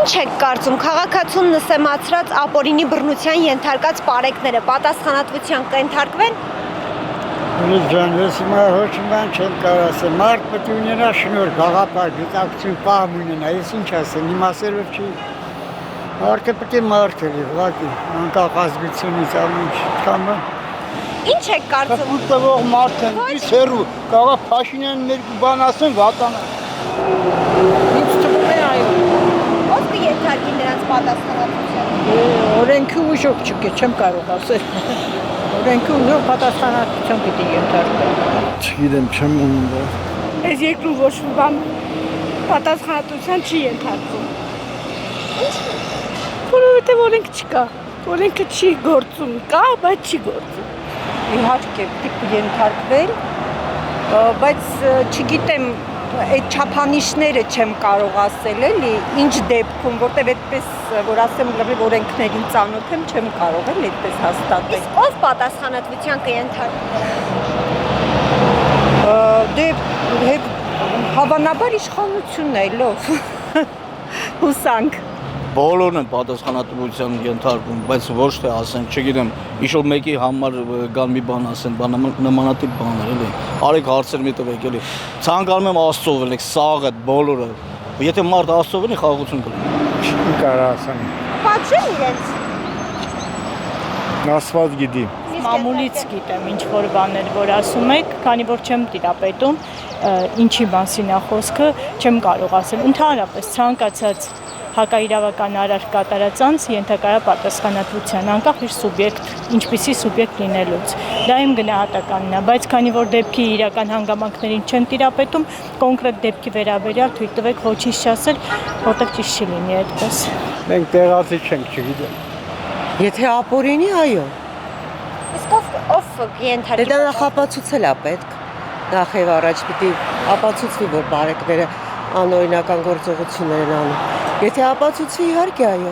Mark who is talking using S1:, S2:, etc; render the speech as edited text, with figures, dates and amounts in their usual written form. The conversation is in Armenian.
S1: Ինչ եք կարծում, քաղաքացուն նսեմացրած ապօրինի բռնության ենթարկած պարեկները պատասխանատվության կենթարկվեն։
S2: Ջան, ես հիմա ոչ մի բան չեմ կարող ասել։ Մարդ պետք է ունենա շնորհ, գաղափար, գիտակցություն, պահ ունենա։ Ես ինչ ասեմ, իմ ասելով չի։ Մարդը պետք է մարդ լինի, ուղղակի, անկախ ազգությունից ամեն ինչ կամը։
S1: Ինչ եք կարծում։
S2: Ուտվող մարդ են, իս հեռու, կարող Փաշինյանն երկու բան ասեն, վատանա։
S3: Ինձ թվում է այո։
S1: Ով կենթարկի նրանց պատասխանատվության։
S3: Օրենքի ուժով չկե, չեմ կարող ասել։ Օրենքի ուժով պատասխանատվության պիտի ենթարկվեն։
S2: Չգիտեմ, չեմ ունում։
S4: Այս երկրում ոչ մի բան պատասխանատվության չի ենթարկվում։ Որովհետև օրենք չկա, օրենքը չի գործում, կա, բայց չի գործում։
S3: Իհարկե պիտի ենթարկվեն, բայց չգիտեմ, այդ չափանիշները չեմ կարող ասել էլի, ինչ դեպքում, որտեղ այդպես, որ ասեմ լրիվ օրենքներին ծանոթ եմ, չեմ կարող էլ այդպես հաստատել։
S1: Իսկ ով պատասխանատվության կենթարկվի։
S3: Դե հավանաբար իշխանությունն է, լով։ Հուսանք։
S5: Բոլորն են պատասխանատվության ենթարկվում, բայց ոչ թե ասեն, չգիտեմ, ինչ-որ մեկի համար գան մի բան ասեն, նմանատիպ բաներ էլի։ Արեք հարցեր մի տվեք էլի։ Ցանկանում եմ Աստծով ելեք, սաղը բոլորը։ Եթե մարդ Աստծով լինի, խաղաղություն կլինի։
S2: Չեմ կարող ասեմ։
S1: Պատժեն իրենց։
S2: Աստված գիտի։
S4: Մամուլից գիտեմ ինչ որ բաներ, որ ասում եք, քանի որ չեմ տիրապետում, ինչի մասին է խոսքը, չեմ կարող ասել։ Ընդհանրապես ցանկացած հակաիրավական արար կատարած անձ ենթակա է պատասխանատվության, անկախ իր սուբյեկտ, ինչպիսի սուբյեկտ լինելուց։ Դա իմ գնահատականն է, բայց քանի որ դեպքի իրական հանգամանքներին չեմ տիրապետում, կոնկրետ դեպքի վերաբերյալ թույլ տվեք ոչինչ չասել, որտեղ ճիշտ չի լինի այդպես։
S2: Մենք տեղացի չենք, չգիտեմ։
S3: Եթե ապօրինի, այո։
S1: Իսկ ով
S3: Դե
S1: կենթարկի։
S3: դա նախապացուցել է պետք։ Նախ եւ առաջ պիտի ապացուցվի, որ բարեկները անօրինական գործողություններ են անում։ Եթե ապացուցվի, իհարկե այո։